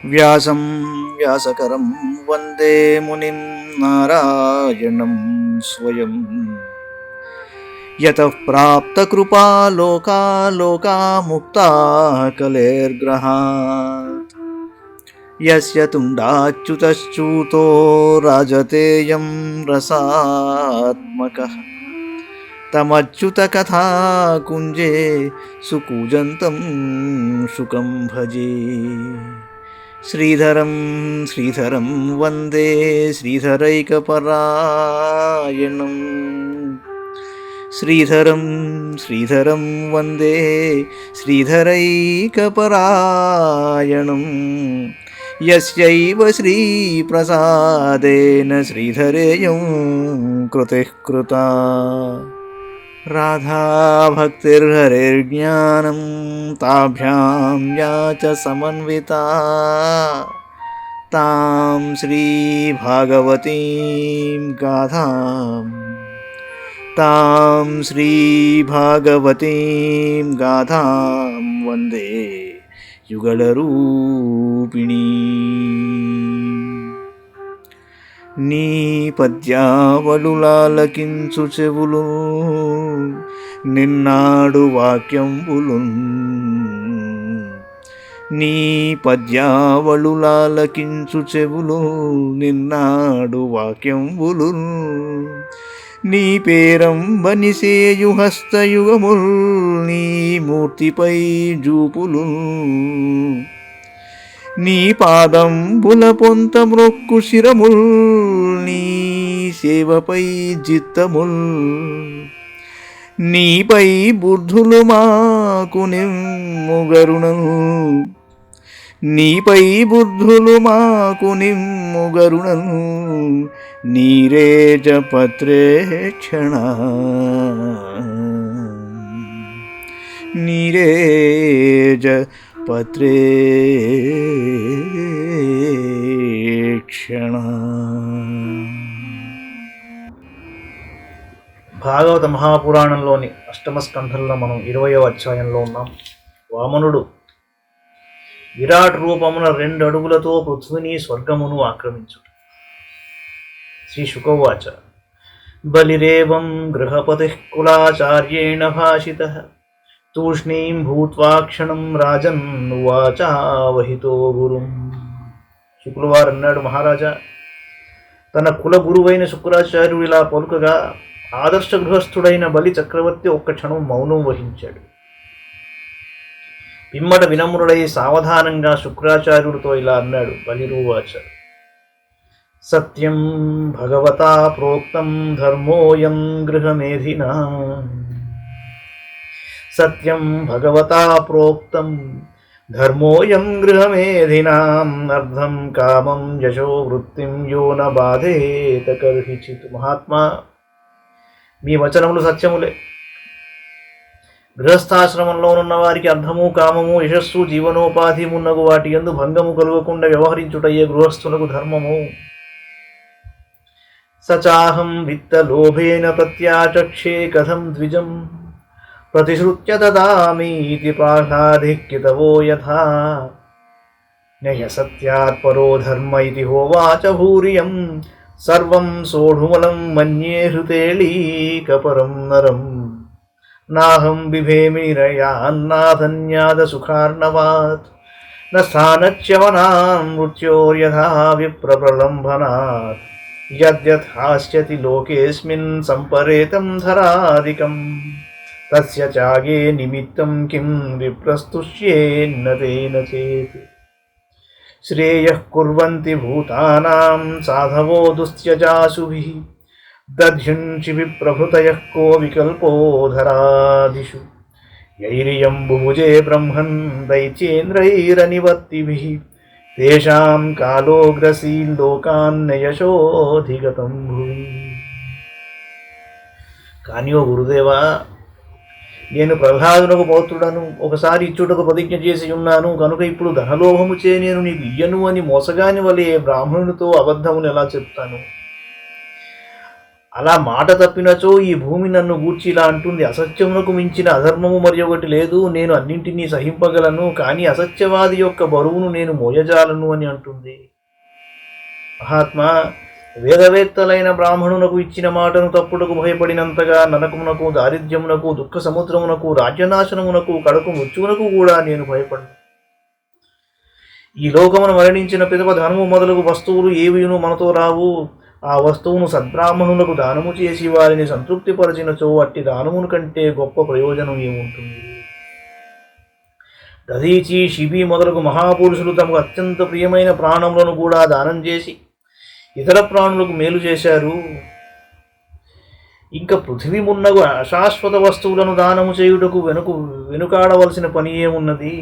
వ్యాసం వ్యాసకరం వందే మునిం నారాయణం స్వయం. యతః ప్రాప్తకృపా లోకా లోకా ముక్తా కలేర్గ్రహాత్. యస్య తుండాచ్యుతశ్చ్యుతో రాజతేయం రసాత్మకః. తమచ్యుతకథా కుంజే సుకూజంతం శుకం భజే. శ్రీధరం శ్రీధరం వందే శ్రీధరైకపరాయణం. శ్రీధరం శ్రీధరం వందే శ్రీధరైకపరాయణం. యస్యైవ శ్రీప్రసాదేన శ్రీధరేయం కృతిః కృతా. రాధాభక్తిర్హరిర్జ్ఞానం తాభ్యాం యా చ సమన్వితా. తాం శ్రీభాగవతీం గాథాం వందే యుగళరూపిణీ. నీ పద్యావళులాలకించు చెవులు నిన్నాడు వాక్యంబులు. నీ పద్యావళులాలకించు చెవులు నిన్నాడు వాక్యంబులు. నీ పేరంబనిసేయు హస్తయుగముల్ నీ మూర్తిపై జూపులు. నీ పాదంబుల పొంత మ్రొక్కు శిరముల్ నీ సేవపై జిత్తముల్. నీపై బుద్ధులు మాకు నిమ్ముగరుణను. నీపై బుద్ధులు మాకు నిమ్ముగరుణను. నీరేజ పత్రేక్షణ నీరేజ పత్రేక్షణ. భాగవత మహాపురాణంలోని అష్టమ స్కంధంలో మనం 20వ అధ్యాయంలో ఉన్నాం. వామనుడు విరాట్ రూపమున 2 అడుగులతో పృథ్వీని స్వర్గమును ఆక్రమించుట. శ్రీ శుకోవాచ. బలిరేవం గృహపతిః కులాచార్యేణ భాషితః. తూష్ణీం భూత్వా క్షణం రాజన్ ఉవాచావహితో గురుం. శుక్రవారు అన్నాడు, మహారాజా, తన కుల గురువైన శుక్రాచార్యుడు ఇలా పలుకగా ఆదర్శ గృహస్థుడైన బలి చక్రవర్తి ఒక్క క్షణం మౌనం వహించాడు. పిమ్మట వినమ్రుడై సావధానంగా శుక్రాచార్యుడితో ఇలా అన్నాడు. బలిరువాచ. సత్యం భగవతా ప్రోక్తం ధర్మోయం గృహమేధినా. సత్యం భగవతా ప్రోక్తం ధర్మోయం గృహమేధినాం. అర్థం కామం యశో వృత్తిం యో న బాధేత కర్హిచిత్. మహాత్మా, మీ వచనములు సత్యములే. గృహస్థాశ్రమంలో ఉన్న వారికి అర్థము కామము యశస్సు జీవనోపాధి మున్నగు వాటి యందు భంగము కలుగకుండా వ్యవహరించుటయ్యే గృహస్థులకు ధర్మము. సచాహం విత్తలోభేన ప్రత్యాచక్షే కథం ద్విజం. ప్రతిశ్రుత్య దదామీతి పాఠాధిక్యతవో యథా. నహ సత్యాత్ పరో ధర్మ ఇతి హోవాచ భూరియం. సర్వం సోఢుమలం మన్యే హృతేళీకపరం నరం. నాహం బిభేమి నిరయాన్నాధన్యాద సుఖార్ణవాత్. న స్థానచ్యవనాం మృత్యోర్యథా విప్రప్రలంభనాత్. యద్యత్ హాస్యతి లోకేస్మిన్ సంపరేతం ధరాదికం. తస్య త్యాగే నిమిత్తం కిం విప్రస్తుష్యేన్న తేన చేత్. శ్రేయః కుర్వంతి భూతానాం సాధవో దుస్త్యజాసుభిః. దధ్యుంచి విప్రభృతయః కో వికల్పోధరాదిషు. యైరియం బుభుజే బ్రహ్మన్ దైత్యేంద్రైరనివర్తిభిః. తేషాం కాలోగ్రసీన్ లోకాన్ యశోధిగతం భువి. కానీ ఓ గురుదేవా, నేను ప్రహ్లాదునకు పౌత్రుడను, ఒకసారి ఇచ్చుటకు ప్రతిజ్ఞ చేసి ఉన్నాను కనుక ఇప్పుడు ధనలోభము చే నేను నీకు ఇయ్యను అని మోసగాని వలె బ్రాహ్మణునితో అబద్ధమును ఎలా చెప్తాను? అలా మాట తప్పినచో ఈ భూమి నన్ను గూర్చి ఇలా అంటుంది, అసత్యమునకు మించిన అధర్మము మరి ఒకటి లేదు, నేను అన్నింటినీ సహింపగలను, కానీ అసత్యవాది యొక్క బరువును నేను మోయజాలను అని అంటుంది. మహాత్మా, వేదవేత్తలైన బ్రాహ్మణునకు ఇచ్చిన మాటను తప్పుటకు భయపడినంతగా నరకమునకు, దారిద్ర్యమునకు, దుఃఖ సముద్రమునకు, రాజ్యనాశనమునకు, కడకు మృత్యువునకు కూడా నేను భయపడను. ఈ లోకమును మరణించిన పిదప ధనము మొదలగు వస్తువులు ఏవియును మనతో రావు. ఆ వస్తువును సద్బ్రాహ్మణులకు దానము చేసి వారిని సంతృప్తిపరచినచో అట్టి దానమును కంటే గొప్ప ప్రయోజనం ఏముంటుంది? దధీచి, శిబి మొదలగు మహాపురుషులు తమకు అత్యంత ప్రియమైన ప్రాణములను కూడా దానం చేసి ఇతర ప్రాణులకు మేలు చేశారు. ఇంకా పృథివీ మున్నగు అశాశ్వత వస్తువులను దానము చేయుటకు వెనుకాడవలసిన పని ఏమున్నది?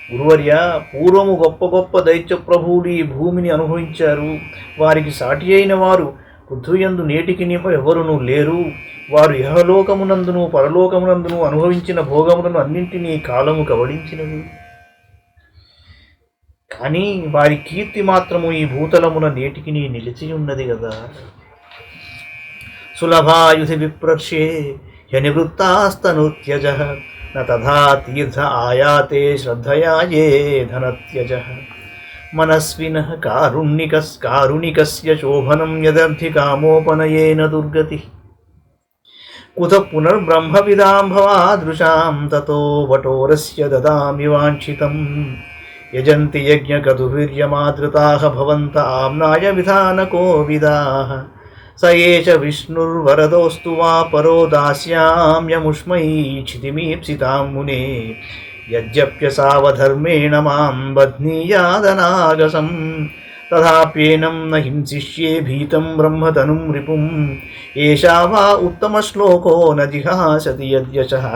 గురువర్య, పూర్వము గొప్ప గొప్ప దైత్య ప్రభువులు ఈ భూమిని అనుభవించారు. వారికి సాటి అయిన వారు పృథ్వీయందు నేటికి ఎవరునూ లేరు. వారు ఇహలోకమునందును పరలోకమునందును అనుభవించిన భోగములను అన్నింటినీ కాలము కవడించినవి. కానీ వారి కీర్తి మాత్రము ఈ భూతలమున నేటికి నిలిచి ఉన్నది కదా. సులభాయుధి విప్రర్షే యనివృత్తాస్తనుత్యజ తథా తీర్థ ఆయాతే శ్రద్ధయా ఏ ధనత్యజ మనస్వినః కారుణికస్య శోభనం యదర్థి కామోపనయేన దుర్గతి కుత పునర్బ్రహ్మవిదాం భవాదృశాం తతో వటోరస్య దదామి వాంఛితం యజంతి యజ్ఞకదుర్యమాదృతాః భవంత ఆమ్నాయ విధానకోవిదాః స ఏష విష్ణుర్వరదోస్తు వా పరో దాస్యామ్యముష్మై క్షితిమీప్సితాం మునే యజ్జప్యసావధర్మేణ మాం బధ్నీయాదనాగసం తథాప్యేనం న హింసిష్యే భీతం బ్రహ్మతనుం రిపుం ఏషా వా ఉత్తమశ్లోకో న జిహాసతి యద్యశః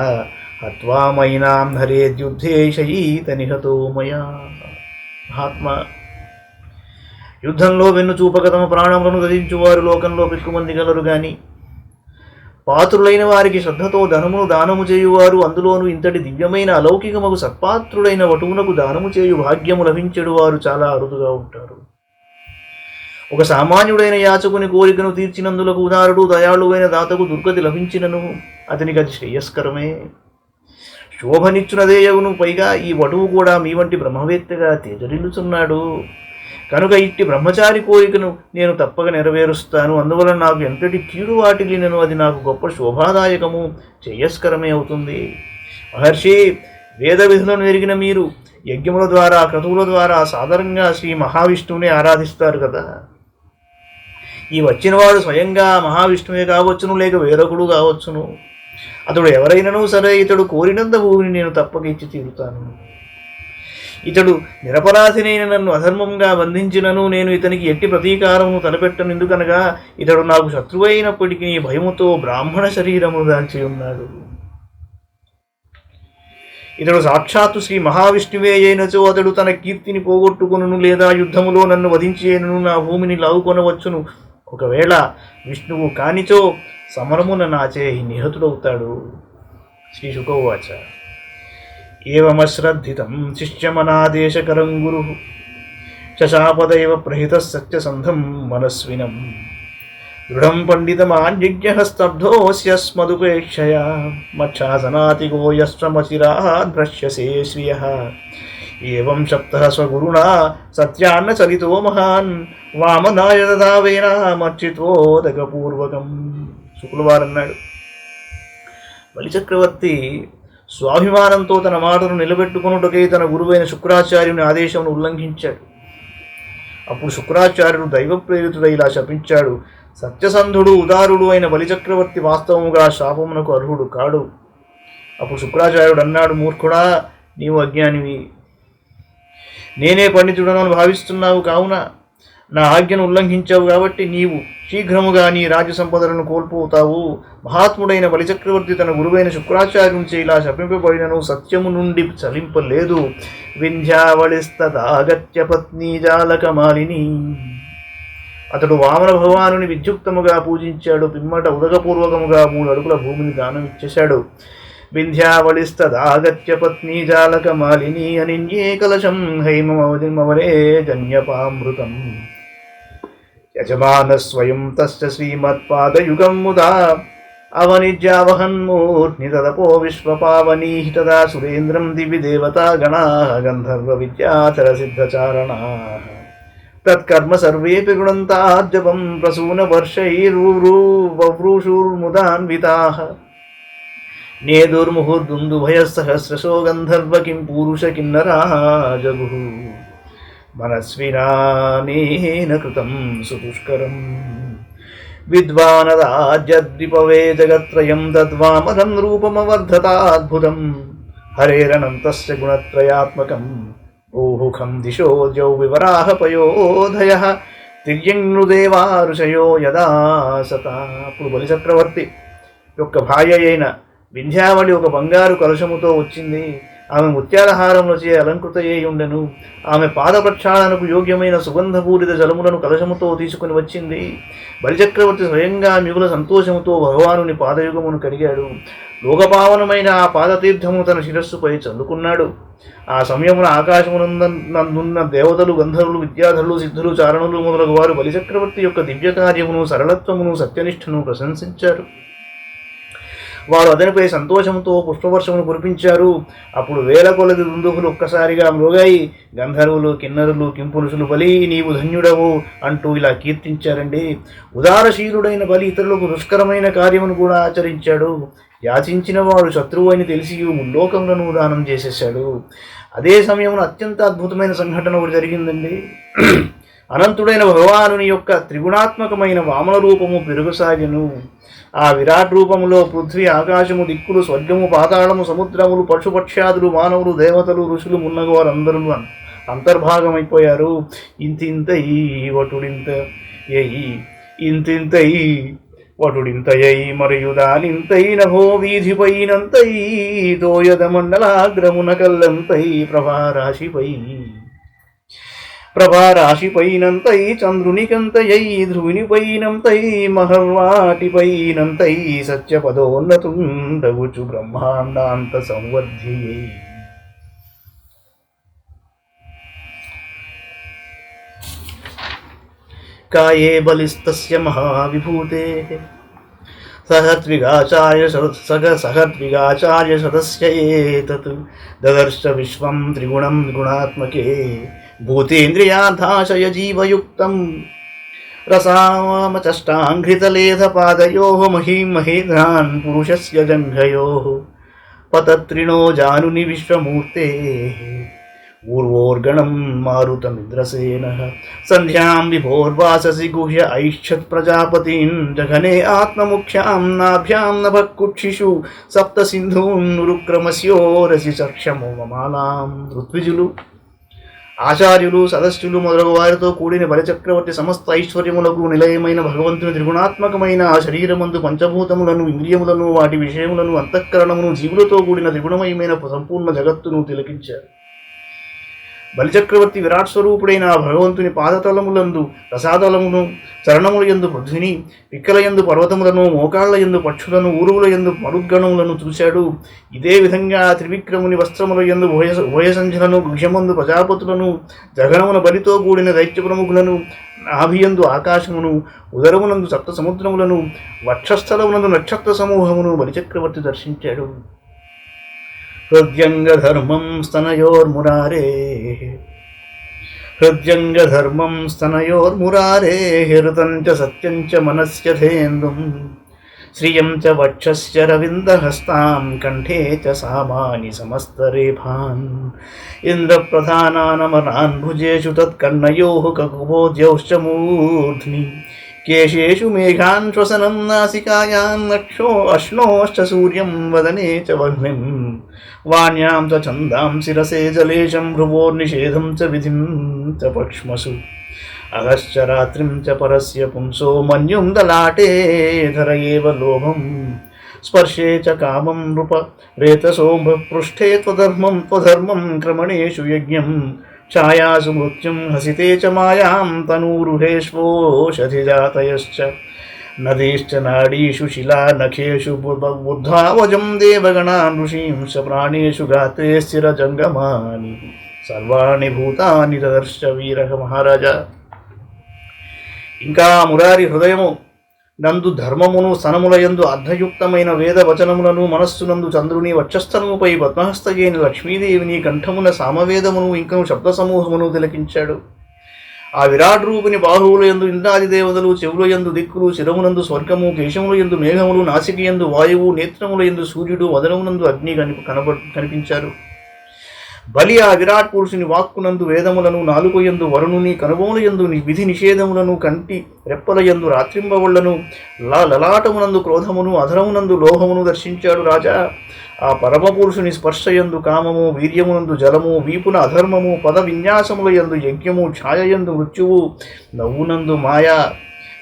హత్వా మైనాం హరేద్యుద్ధే శయీత నిహతో మయా. మహాత్మా, యుద్ధంలో వెన్ను చూపక తమ ప్రాణములను ధరించువారు లోకంలో పెక్కుమంది గలరు గాని పాత్రులైన వారికి శ్రద్ధతో ధనమును దానము చేయువారు, అందులోనూ ఇంతటి దివ్యమైన అలౌకికమగు సత్పాత్రుడైన వటువునకు దానము చేయు భాగ్యము లభించెడు వారు చాలా అరుదుగా ఉంటారు. ఒక సామాన్యుడైన యాచకుని కోరికను తీర్చినందులకు ఉదారుడు దయాళువైన దాతకు దుర్గతి లభించినను అతనికి అది శ్రేయస్కరమే, శోభనిచ్చునదేయగును. పైగా ఈ వటువు కూడా మీ వంటి బ్రహ్మవేత్తగా తేజరిల్లుచున్నాడు. కనుక ఇట్టి బ్రహ్మచారి కోరికను నేను తప్పక నెరవేరుస్తాను. అందువలన నాకు ఎంతటి కీడు వాటిల్లినను అది నాకు గొప్ప శోభాదాయకము, శ్రేయస్కరమే అవుతుంది. మహర్షి, వేద విధులను ఎరిగిన మీరు యజ్ఞముల ద్వారా, క్రతువుల ద్వారా సాధారణంగా శ్రీ మహావిష్ణువునే ఆరాధిస్తారు కదా. ఈ వచ్చినవాడు స్వయంగా మహావిష్ణువే కావచ్చును, లేక వేరొకడు కావచ్చును. అతడు ఎవరైనను సరే, ఇతడు కోరినంత భూమిని నేను తప్పక ఇచ్చి తీరుతాను. ఇతడు నిరపరాధినైన నన్ను అధర్మంగా బంధించినను నేను ఇతనికి ఎట్టి ప్రతీకారమును తలపెట్టను. ఎందుకనగా ఇతడు నాకు శత్రువైనప్పటికీ భయముతో బ్రాహ్మణ శరీరము దాల్చి ఉన్నాడు. ఇతడు సాక్షాత్తు శ్రీ మహావిష్ణువే అయినచో అతడు తన కీర్తిని పోగొట్టుకొనును, లేదా యుద్ధములో నన్ను వధించేనను, నా భూమిని లావుకొనవచ్చును. ఒకవేళ విష్ణువు కానిచో సమరమున నాచే నిహతుడవుతాడు. శ్రీ శుకోవాచ. ఏవమశ్రద్ధితం శిష్యమనాదేశకరం గురు శశాపదైవ ప్రహిత సత్యసంధం మనస్వినం దృఢం పండితమాన్యస్తబ్ధోస్యస్మదుపేక్షయా మచ్ఛాసనాతిగో యశ్వమశిరాద్భ్రశ్యసే శ్రియః ఏవం శప్తః స్వగురుణా సత్యాన్న చలితో మహాన్ వామనాయ దదావేనామర్చిత్వోదకపూర్వకం. శుక్లవారన్నాడు, బలిచక్రవర్తి స్వాభిమానంతో తన మాటను నిలబెట్టుకున్నట్టుకై తన గురువైన శుక్రాచార్యుని ఆదేశమును ఉల్లంఘించాడు. అప్పుడు శుక్రాచార్యుడు దైవప్రేరితుడై ఇలా శపించాడు: సత్యసంధుడు ఉదారుడు అయిన బలిచక్రవర్తి వాస్తవముగా శాపమునకు అర్హుడు కాడు. అప్పుడు శుక్రాచార్యుడు అన్నాడు: మూర్ఖుడా, నీవు అజ్ఞానివి. నేనే పండితుడను భావిస్తున్నావు. కావున నా ఆజ్ఞను ఉల్లంఘించావు కాబట్టి నీవు శీఘ్రముగా నీ రాజ్య సంపదలను కోల్పోతావు. మహాత్ముడైన బలిచక్రవర్తి తన గురువైన శుక్రాచార్యునిచే ఇలా శపింపబడినను సత్యము నుండి చలింపలేదు. వింధ్యావళిస్తదాగత్య పత్ని జాలకమాలిని. అతడు వామన భగవానుని విద్యుక్తముగా పూజించాడు. పిమ్మట ఉదకపూర్వకముగా 3 అడుగుల భూమిని దానం ఇచ్చేశాడు. వింధ్యావళిస్తదాగత్య పత్ని జాలకమాలిని అనిన్యే కలశం హైమవరే జన్యపామృతం. యజమానస్వయం తస్య శ్రీమత్పాదయుగం ముదా అవనిజ్యావహన్మూర్ని తదపో విశ్వపావనీ తదా సురేంద్రం దివి దేవతా గణా గంధర్వ విద్యాధర సిద్ధచారణా తత్కర్మ సర్వేపి గృణంతార్జవం ప్రసూన వర్షైర్వవృషుర్ముదాన్వితాః నేదుర్ముహుర్దుందుభయసహస్రశో గంధర్వ కిం పూరుష కిన్నరాः జగుః మనస్వినానేన కృతం సుదుష్కరం విద్వానరాజ్యద్విపవే జగత్రయం తద్వామదం రూపమవర్ధతాద్భుతం హరేరనంతస్య గుణత్రయాత్మకం భూహుఖం దిశో ద్యౌ వివరాహ పయోధయః తిర్యంగ్నుదేవా ఋషయో యదా సతా. అప్పుడు బలిచక్రవర్తి యొక్క భార్య అయిన వింధ్యావళి ఒక బంగారు కలశముతో వచ్చింది. ఆమె ముత్యాలహారములచే అలంకృతయ్యి ఉండెను. ఆమె పాద ప్రక్షాళనకు యోగ్యమైన సుగంధపూరిత జలములను కలశముతో తీసుకుని వచ్చింది. బలిచక్రవర్తి స్వయంగా మిగుల సంతోషముతో భగవానుని పాదయుగమును కడిగాడు. లోకపావనమైన ఆ పాదతీర్థము తన శిరస్సుపై చల్లుకున్నాడు. ఆ సమయమున ఆకాశమునందున్న దేవతలు, గంధర్వులు, విద్యాధరులు, సిద్ధులు, చారణులు మొదలగు వారు బలిచక్రవర్తి యొక్క దివ్య కార్యమును, సరళత్వమును, సత్యనిష్టను ప్రశంసించారు. వారు అతనిపై సంతోషంతో పుష్పవర్షమును కురిపించారు. అప్పుడు వేల కొలది దుందువులు ఒక్కసారిగా మ్రోగాయి. గంధర్వులు, కిన్నరులు, కింపురుషులు బలి నీవు ధన్యుడవు అంటూ ఇలా కీర్తించారండి. ఉదారశీలుడైన బలి ఇతరులకు దుష్కరమైన కార్యమును కూడా ఆచరించాడు. యాచించిన వాడు శత్రువు అని తెలిసి ముల్లోకములను దానం చేసేశాడు. అదే సమయంలో అత్యంత అద్భుతమైన సంఘటన ఒకటి జరిగిందండి. అనంతుడైన భగవానుని యొక్క త్రిగుణాత్మకమైన వామన రూపము పెరుగసాగెను. ఆ విరాట్ రూపములో పృథ్వీ, ఆకాశము, దిక్కులు, స్వర్గము, పాతాళము, సముద్రములు, పశుపక్ష్యాదులు, మానవులు, దేవతలు, ఋషులు మున్నగు వారందరూ అంతర్భాగమైపోయారు. ఇంతింతై వటుడింత ఎయి, ఇంతింతై వటుడింతయై మరియు దానింతై నభో వీధిపైనంతై దోయద మండలాగ్రమున కల్లంతై ప్రభారాశిపైనంతై చంద్రునికంతయై ధ్రువునిపైనంతై మహర్వాటిపైనంతై సత్యపదోన్నతుండగుచు బ్రహ్మాండాంత సంవర్ధియై. కాయే బలిస్తస్య మహావిభూతే సహద్విగాచార్య సదస్య ఏతత్ దదర్శ విశ్వం త్రిగుణం గుణాత్మకే భూతేంద్రియార్థాశయ జీవయుక్తం రసామచష్టాంఘ్రితలేధపాదయోః మహీం మహేంద్రాన్ పురుషస్య జంఘయోః పతత్రిణో జానుని విశ్వమూర్తేః ఊర్వోర్గణం మారుతమిద్రసేనః సంధ్యాం విభోర్వాససి గుహ్య ఐష్ఛత్ ప్రజాపతిం జఘనే ఆత్మముఖ్యాం నాభ్యాం నభక్కుక్షిషు సప్త సింధూన్ రుక్రమస్యోరసి చక్షమో మమాలాం. ఋత్విజులు, ఆచార్యులు, సదస్యులు మొదలగు వారితో కూడిన బలిచక్రవర్తి సమస్త ఐశ్వర్యములకు నిలయమైన భగవంతుని త్రిగుణాత్మకమైన ఆ శరీరమందు పంచభూతములను, ఇంద్రియములను, వాటి విషయములను, అంతఃకరణమును, జీవులతో కూడిన త్రిగుణమయమైన సంపూర్ణ జగత్తును తిలకించారు. బలిచక్రవర్తి విరాట్ స్వరూపుడైన ఆ భగవంతుని పాదతలములందు రసాదలమును, చరణముల యందు పృథ్విని, పిక్కల యందు పర్వతములను, మోకాళ్ల యందు పక్షులను, ఊరువుల యందు మరుద్గణములను చూశాడు. ఇదే విధంగా త్రివిక్రముని వస్త్రముల యందు ఉభయసంధ్యలను, గుహ్యమందు ప్రజాపతులను, జగనమున బలితో కూడిన దైత్య ప్రముఖులను, నాభియందు ఆకాశమును, ఉదరమునందు సప్త సముద్రములను, వక్షస్థలమునందు నక్షత్ర సమూహమును బలిచక్రవర్తి దర్శించాడు. హృద్యంగధర్మం స్తనయోర్మురారే హృతం చ సత్యం చ మనస్యథేందుం శ్రియం చ వక్షస్య రవిందహస్తాం కంఠే చ సామాని సమస్తరేఫాన్ ఇంద్రప్రధానానమరాన్ భుజేషు తత్కర్ణయోః కకుభోద్యౌశ్చ మూర్ధ్ని కేశేషు మేఘాన్ శ్వసనం నాసికాయాం అశ్నోశ్చ సూర్యం వదనే చ వహ్నిం వాణ్యాం చ ఛందాం శిరసే జలేశం భ్రువోర్నిషేధం చ విధిం చ పక్ష్మసు అగశ్చ రాత్రిం చ పరస్య పుంసో మన్యుం దలాటే ధర ఏవ లోభం స్పర్శే చ కామం నృప రేతసో పృష్ఠే త్వధర్మం క్రమణేషు యజ్ఞం ఛాయాసు మృత్యుం హసితే చ మాయాం తనూరుహేష్వోషధిజాతయశ్చ నదీశ్చ నాడీషు శిలా నఖేషు బుద్ధావజం దేవగణాన్ ఋషీంశ ప్రాణేషు గాత్రే స్థిరజంగమాని సర్వాణి భూతాని దదర్శ వీర మహారాజా. ఇంకా మురారి హృదయము నందు ధర్మమును సనములయందు అర్ధయుక్తమైన వేద వచనములను మనస్సునందు చంద్రుని వక్షస్థలముపై పద్మహస్తగేని లక్ష్మీదేవిని కంఠమున సామవేదమును ఇంకను శబ్ద సమూహమును తిలకించాడు. ఆ విరాట్ రూపిని బాహువులయందు ఇంద్రాది దేవతలు, చెవులయందు దిక్కులు, శిరమునందు స్వర్గము, కేశములయందు మేఘములు, నాసికయందు వాయువు, నేత్రములయందు సూర్యుడు, వదనమునందు అగ్ని కనిపించారు. బలి ఆ విరాట్ పురుషుని వాక్కునందు వేదములను, నాలుకయందు వరుణుని, కనుబొమలయందు విధి నిషేధములను, కంటి రెప్పలయందు రాత్రింబవళ్లను, లలాటమునందు క్రోధమును, అధరమునందు లోహమును దర్శించాడు రాజా. ఆ పరమపురుషుని స్పర్శయందు కామము, వీర్యమునందు జలము, వీపున అధర్మము, పద విన్యాసములయందు యజ్ఞము, ఛాయయందు మృత్యువు, నవ్వునందు మాయా,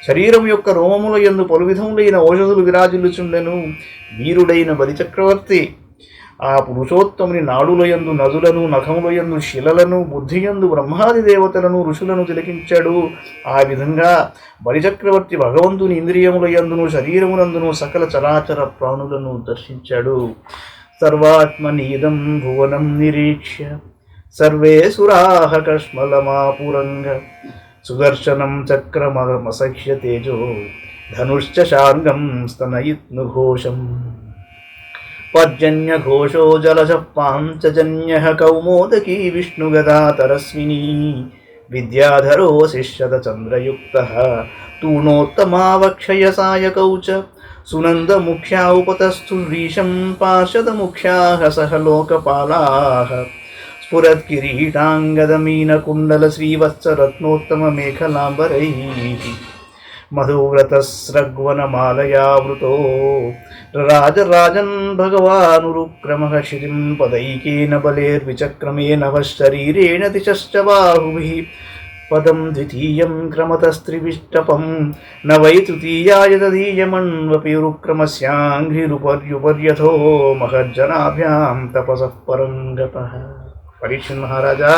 శరీరం యొక్క రోమములయందు పలువిధములైన ఔషధులు విరాజిల్లుచుండెను. వీరుడైన బలిచక్రవర్తి ఆ పురుషోత్తముని నాడులయందు నదులను, నఖములయందు శిలలను, బుద్ధియందు బ్రహ్మాది దేవతలను, ఋషులను తిలకించాడు. ఆ విధంగా బలిచక్రవర్తి భగవంతుని ఇంద్రియములయందును శరీరమునందును సకల చరాచర ప్రాణులను దర్శించాడు. సర్వాత్మనీదం భువనం నిరీక్ష్య సర్వే సురాహ కష్మలమాపురంగ సుదర్శనం చక్రమసఖ్య తేజో ధనుశ్చ శార్గం స్తనయిత్నుఘోషం పర్జన్య ఘోషో జలజ పాంచజన్య కౌమోదకీ విష్ణుగదాతరస్వినీ విద్యాధరో శిష్యత చంద్రయుక్త తూణోత్తమావక్షయ సాయకౌ చ సునంద ముఖ్యా ఉపతస్థు రీశం పార్షద ముఖ్యా సహ లోకపాలాః స్ఫురత్ కిరీటాంగదమీన కుండల శ్రీవత్స రత్నోత్తమ మేఖలాంబరైః మధువ్రతస్రగ్వనమాలయావృతో రాజరాజన్ భగవానురుక్రమః శిరిం పదైకేన బలేర్విచక్రమేణ శరీరేణ దిశశ్చ బాహుభిః పదం ద్వితీయం క్రమతస్త్రివిష్టపం న వై తృతీయాయ తదీయమన్వపిరుక్రమస్యాంఘ్రిరుపర్యుపర్యథో మహజ్జనాభ్యాం తపసః పరం గతః. పరీక్షణ్ మహారాజా,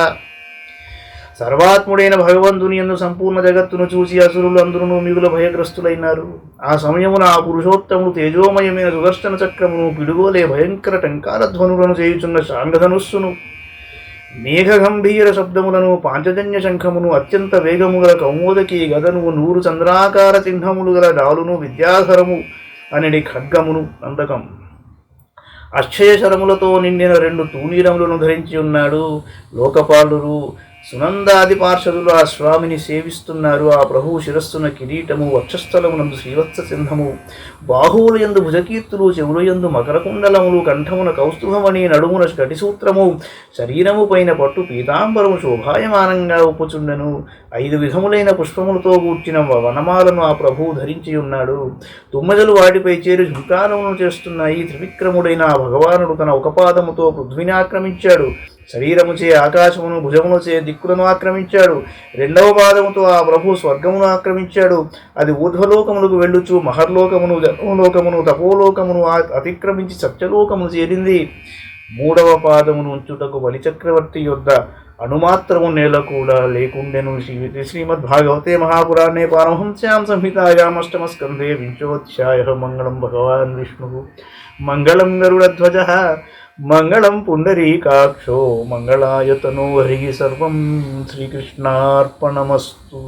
సర్వాత్ముడైన భగవంతుని యందు సంపూర్ణ జగత్తును చూసి అసురులు అందరూ మిగుల భయగ్రస్తులైనారు. ఆ సమయమున ఆ పురుషోత్తముడు తేజోమయమైన సుదర్శన చక్రమును, పిడుగోలే భయంకర టంకారధ్వనులను చేయుచున్న శాంగధనుస్సును, మేఘగంభీర శబ్దములను, పాంచజన్య శంఖమును, అత్యంత వేగముగల కౌమోదకి గదను, 100 చంద్రాకార చిహ్నములు గల డాలును, విద్యాధరము అనడి ఖడ్గమును, నందకం అక్షయశరములతో నిండిన 2 తూణీరములను ధరించి ఉన్నాడు. లోకపాలురు, సునందాది పార్షదులు ఆ స్వామిని సేవిస్తున్నారు. ఆ ప్రభువు శిరస్సున కిరీటము, వక్షస్థలమునందు శ్రీవత్స సింహము, బాహువులయందు భుజకీర్తులు, చెవులయందు మకరకుండలములు, కంఠమున కౌస్తుభమణి, నడుమున కటిసూత్రము, శరీరము పైన పట్టు పీతాంబరము శోభాయమానంగా ఉప్పుచుండెను. 5 విధములైన పుష్పములతో కూర్చిన వనమాలను ఆ ప్రభువు ధరించి ఉన్నాడు. తుమ్మెదలు వాటిపై చేరి ఝుంకారములను చేస్తున్నాయి. త్రివిక్రముడైన ఆ భగవానుడు తన ఒక పాదముతో పృథ్విని ఆక్రమించాడు. శరీరముచే ఆకాశమును, భుజములచే దిక్కులను ఆక్రమించాడు. 2వ పాదముతో ఆ ప్రభు స్వర్గమును ఆక్రమించాడు. అది ఊర్ధ్వలోకములకు వెళ్ళుచు మహర్లోకమును, జనలోకమును, తపోలోకమును అతిక్రమించి సత్యలోకమును చేరింది. 3వ పాదమును ఉంచుటకు బలిచక్రవర్తి యొద్ద అణుమాత్రము నేల కూడా లేకుండెను. శ్రీమద్భాగవతే మహాపురాణే పారమహంస్యాం సంహితాయామష్టమ స్కంధే వింశోధ్యాయ. మంగళం భగవాన్ విష్ణు, మంగళం గరుడధ్వజ, మంగళం పుండరీకాక్షో, మంగళాయతనో హరి. సర్వం శ్రీకృష్ణార్పణమస్తు.